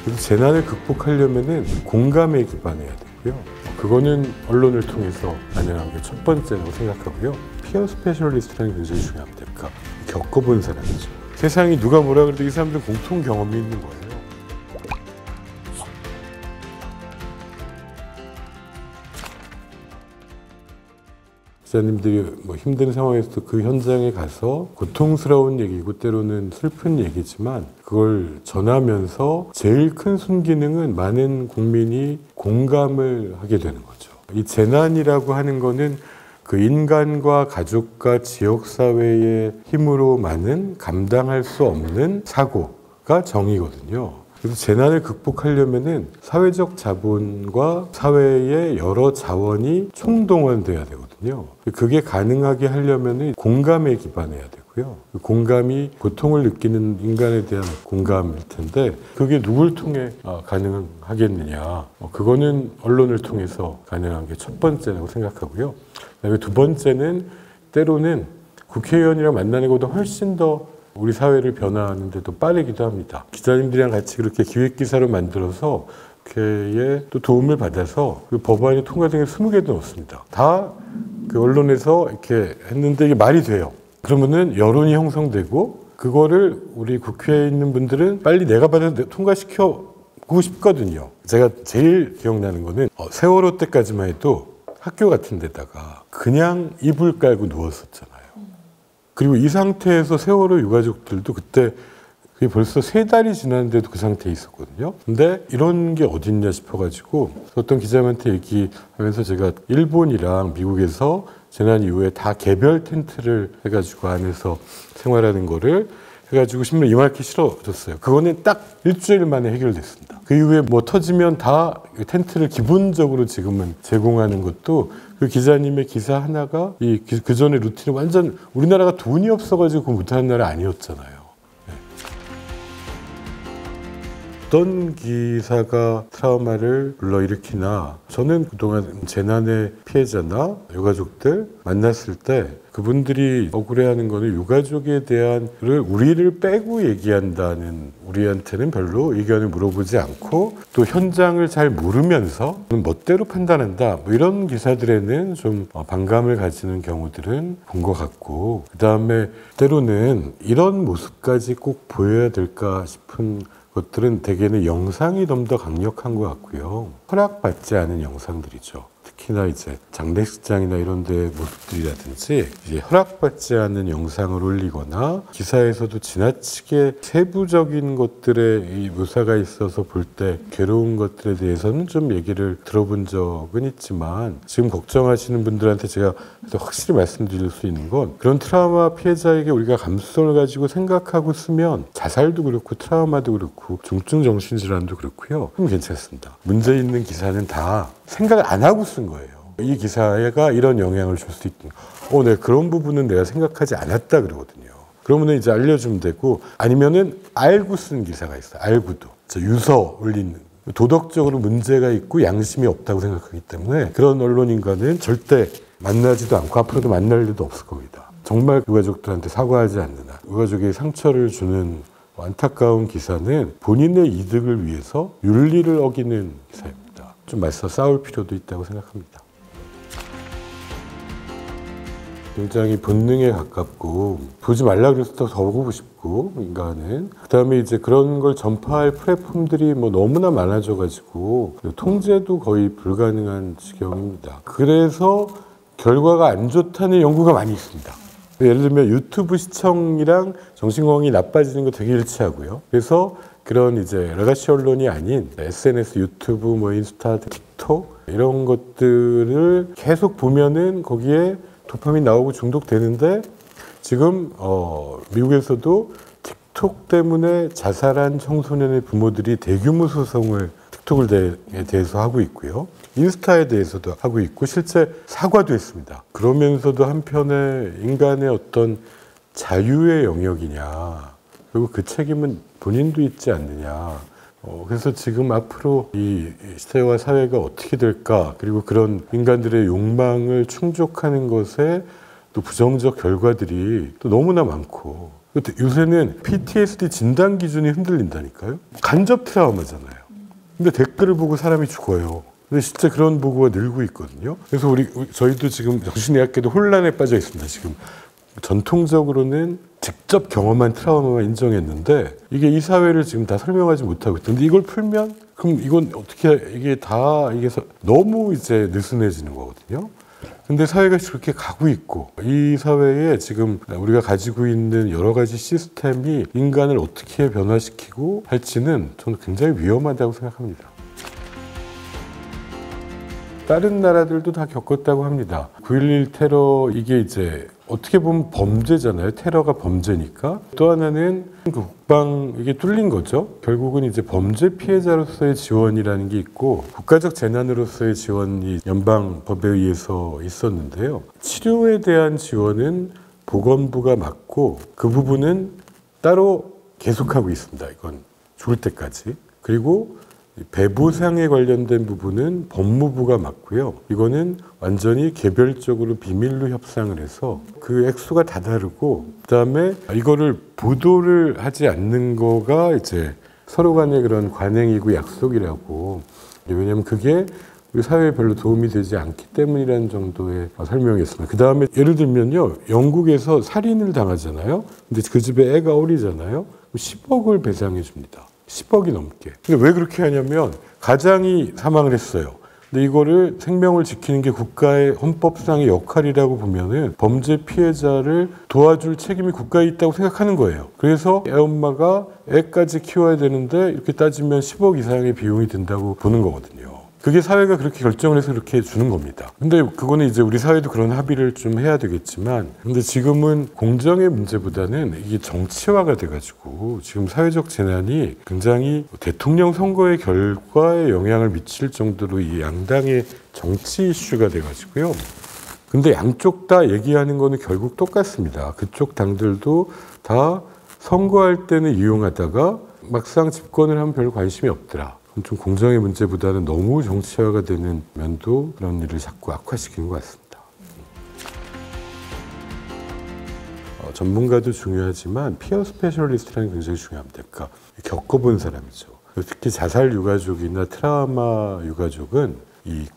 그래서 재난을 극복하려면은 공감에 기반해야 되고요. 그거는 언론을 통해서 반영한 게 첫 번째라고 생각하고요. 피어 스페셜리스트라는 게 굉장히 중요합니다. 그러니까 겪어본 사람이죠. 세상이 누가 뭐라 그래도 이 사람들은 공통 경험이 있는 거예요. 기자님들이 뭐 힘든 상황에서도 그 현장에 가서 고통스러운 얘기고 때로는 슬픈 얘기지만 그걸 전하면서 제일 큰 순기능은 많은 국민이 공감을 하게 되는 거죠. 이 재난이라고 하는 거는 그 인간과 가족과 지역사회의 힘으로만은 감당할 수 없는 사고가 정의거든요. 그래서 재난을 극복하려면은 사회적 자본과 사회의 여러 자원이 총동원돼야 되거든요. 그게 가능하게 하려면은 공감에 기반해야 되고요. 공감이 고통을 느끼는 인간에 대한 공감일 텐데 그게 누굴 통해 가능하겠느냐. 그거는 언론을 통해서 가능한 게 첫 번째라고 생각하고요. 그다음에 두 번째는 때로는 국회의원이랑 만나는 것보다 훨씬 더 우리 사회를 변화하는 데도 빠르기도 합니다. 기자님들이랑 같이 그렇게 기획기사로 만들어서 국회에 또 도움을 받아서 그 법안이 통과된 게 20개도 넘습니다. 다 그 언론에서 이렇게 했는데 이게 말이 돼요. 그러면은 여론이 형성되고 그거를 우리 국회에 있는 분들은 빨리 내가 받아서 통과시켜보고 싶거든요. 제가 제일 기억나는 거는 세월호 때까지만 해도 학교 같은 데다가 그냥 이불 깔고 누웠었잖아요. 그리고 이 상태에서 세월호 유가족들도 그때 그게 벌써 3달이 지났는데도 그 상태에 있었거든요. 근데 이런 게 어딨냐 싶어가지고 어떤 기자한테 얘기하면서 제가 일본이랑 미국에서 재난 이후에 다 개별 텐트를 해가지고 안에서 생활하는 거를 해가지고 신문에 이만하게 실어줬어요. 그거는 딱 일주일 만에 해결됐습니다. 그 이후에 뭐 터지면 다 텐트를 기본적으로 지금은 제공하는 것도 그 기자님의 기사 하나가 그 전에 루틴이 완전 우리나라가 돈이 없어가지고 못하는 나라 아니었잖아요. 네. 어떤 기사가 트라우마를 불러일으키나 저는 그동안 재난의 피해자나 유가족들 만났을 때 그분들이 억울해하는 거는 유가족에 대한 우리를 빼고 얘기한다는 우리한테는 별로 의견을 물어보지 않고 또 현장을 잘 모르면서 멋대로 판단한다 뭐 이런 기사들에는 좀 반감을 가지는 경우들은 본 것 같고 그다음에 때로는 이런 모습까지 꼭 보여야 될까 싶은 것들은 대개는 영상이 좀 더 강력한 것 같고요. 허락받지 않은 영상들이죠. 특히나 이제 장례식장이나 이런 데 모습들이라든지 이제 허락받지 않은 영상을 올리거나 기사에서도 지나치게 세부적인 것들의 이 묘사가 있어서 볼 때 괴로운 것들에 대해서는 좀 얘기를 들어본 적은 있지만 지금 걱정하시는 분들한테 제가 확실히 말씀드릴 수 있는 건 그런 트라우마 피해자에게 우리가 감수성을 가지고 생각하고 쓰면 자살도 그렇고 트라우마도 그렇고 중증 정신질환도 그렇고요. 그럼 괜찮습니다. 문제 있는 기사는 다 생각을 안 하고 쓴 거예요. 이 기사가 이런 영향을 줄 수 있다. 네, 그런 부분은 내가 생각하지 않았다 그러거든요. 그러면 이제 알려주면 되고 아니면은 알고 쓴 기사가 있어요. 알고도. 유서 올리는. 도덕적으로 문제가 있고 양심이 없다고 생각하기 때문에 그런 언론인과는 절대 만나지도 않고 앞으로도 만날 일도 없을 겁니다. 정말 유가족들한테 사과하지 않는 한 유가족에게 상처를 주는 안타까운 기사는 본인의 이득을 위해서 윤리를 어기는 기사입니다. 좀 맞서 싸울 필요도 있다고 생각합니다. 굉장히 본능에 가깝고 보지 말라 그래서 더 보고 싶고 인간은 그다음에 이제 그런 걸 전파할 플랫폼들이 뭐 너무나 많아져가지고 통제도 거의 불가능한 지경입니다. 그래서 결과가 안 좋다는 연구가 많이 있습니다. 예를 들면 유튜브 시청이랑 정신건강이 나빠지는 거 되게 일치하고요. 그래서 그런 이제 레가시 언론이 아닌 SNS, 유튜브, 뭐 인스타, 틱톡 이런 것들을 계속 보면은 거기에 도파민 나오고 중독되는데 지금 미국에서도 틱톡 때문에 자살한 청소년의 부모들이 대규모 소송을 틱톡에 대해서 하고 있고요. 인스타에 대해서도 하고 있고 실제 사과도 했습니다. 그러면서도 한편에 인간의 어떤 자유의 영역이냐 그리고 그 책임은 본인도 있지 않느냐. 그래서 지금 앞으로 이 시대와 사회가 어떻게 될까 그리고 그런 인간들의 욕망을 충족하는 것에 또 부정적 결과들이 또 너무나 많고 요새는 PTSD 진단 기준이 흔들린다니까요. 간접 트라우마잖아요. 근데 댓글을 보고 사람이 죽어요. 근데 진짜 그런 보고가 늘고 있거든요. 그래서 저희도 지금 정신의학계도 혼란에 빠져 있습니다. 지금 전통적으로는 직접 경험한 트라우마만 인정했는데 이게 이 사회를 지금 다 설명하지 못하고 있던데 이걸 풀면 그럼 이건 어떻게 이게 너무 이제 느슨해지는 거거든요. 근데 사회가 그렇게 가고 있고 이 사회에 지금 우리가 가지고 있는 여러 가지 시스템이 인간을 어떻게 변화시키고 할지는 저는 굉장히 위험하다고 생각합니다. 다른 나라들도 다 겪었다고 합니다. 9.11 테러 이게 이제 어떻게 보면 범죄잖아요. 테러가 범죄니까. 또 하나는 그 국방 이게 뚫린 거죠. 결국은 이제 범죄 피해자로서의 지원이라는 게 있고 국가적 재난으로서의 지원이 연방법에 의해서 있었는데요. 치료에 대한 지원은 보건부가 맡고 그 부분은 따로 계속하고 있습니다. 이건 죽을 때까지. 그리고 배보상에 관련된 부분은 법무부가 맡고요. 이거는 완전히 개별적으로 비밀로 협상을 해서 그 액수가 다 다르고 그다음에 이거를 보도를 하지 않는 거가 이제 서로 간의 그런 관행이고 약속이라고. 왜냐하면 그게 우리 사회에 별로 도움이 되지 않기 때문이라는 정도의 설명이었습니다. 그 다음에 예를 들면요. 영국에서 살인을 당하잖아요. 근데 그 집에 애가 어리잖아요. 10억을 배상해 줍니다. 10억이 넘게. 근데 왜 그렇게 하냐면 가장이 사망을 했어요. 근데 이거를 생명을 지키는 게 국가의 헌법상의 역할이라고 보면은 범죄 피해자를 도와줄 책임이 국가에 있다고 생각하는 거예요. 그래서 애 엄마가 애까지 키워야 되는데 이렇게 따지면 10억 이상의 비용이 든다고 보는 거거든요. 그게 사회가 그렇게 결정을 해서 그렇게 주는 겁니다. 근데 그거는 이제 우리 사회도 그런 합의를 좀 해야 되겠지만, 근데 지금은 공정의 문제보다는 이게 정치화가 돼가지고 지금 사회적 재난이 굉장히 대통령 선거의 결과에 영향을 미칠 정도로 이 양당의 정치 이슈가 돼가지고요. 근데 양쪽 다 얘기하는 거는 결국 똑같습니다. 그쪽 당들도 다 선거할 때는 이용하다가 막상 집권을 하면 별 관심이 없더라. 좀 공정의 문제보다는 너무 정치화가 되는 면도 그런 일을 자꾸 악화시키는 것 같습니다. 전문가도 중요하지만 피어 스페셜리스트라는 게 굉장히 중요합니다. 그러니까 겪어본 사람이죠. 특히 자살 유가족이나 트라우마 유가족은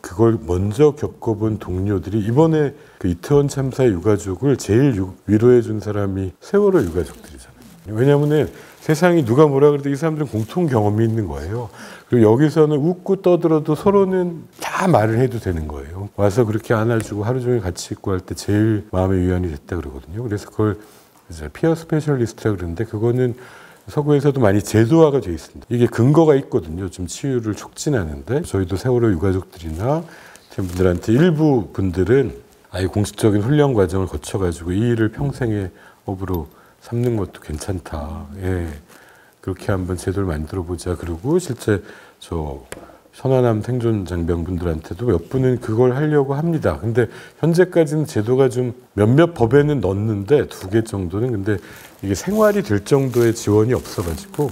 그걸 먼저 겪어본 동료들이 이번에 그 이태원 참사 유가족을 제일 위로해 준 사람이 세월호 유가족들이잖아요. 왜냐하면 세상이 누가 뭐라 그래도 이 사람들은 공통 경험이 있는 거예요. 그리고 여기서는 웃고 떠들어도 서로는 다 말을 해도 되는 거예요. 와서 그렇게 안아주고 하루 종일 같이 있고 할 때 제일 마음의 위안이 됐다 그러거든요. 그래서 그걸 이제 피어 스페셜리스트라 그러는데 그거는 서구에서도 많이 제도화가 되어 있습니다. 이게 근거가 있거든요. 좀 치유를 촉진하는데 저희도 세월호 유가족들이나 분들한테 일부 분들은 아예 공식적인 훈련 과정을 거쳐가지고 이 일을 평생의 업으로 삼는 것도 괜찮다. 예. 그렇게 한번 제도를 만들어 보자. 그리고 실제 저 천안함 생존 장병분들한테도 몇 분은 그걸 하려고 합니다. 근데 현재까지는 제도가 좀 몇몇 법에는 넣었는데 2개 정도는 근데 이게 생활이 될 정도의 지원이 없어가지고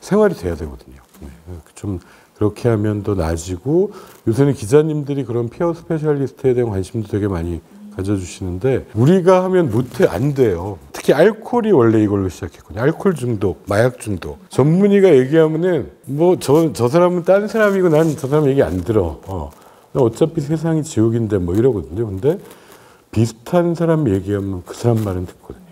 생활이 돼야 되거든요. 네. 좀 그렇게 하면 더 나아지고 요새는 기자님들이 그런 피어 스페셜리스트에 대한 관심도 되게 많이 가져주시는데 우리가 하면 못해 안 돼요. 특히 알코올이 원래 이걸로 시작했거든요. 알코올 중독, 마약 중독. 전문의가 얘기하면은 뭐 저 사람은 다른 사람이고 난 저 사람 얘기 안 들어. 어차피 세상이 지옥인데 뭐 이러거든요. 근데 비슷한 사람 얘기하면 그 사람 말은 듣거든요.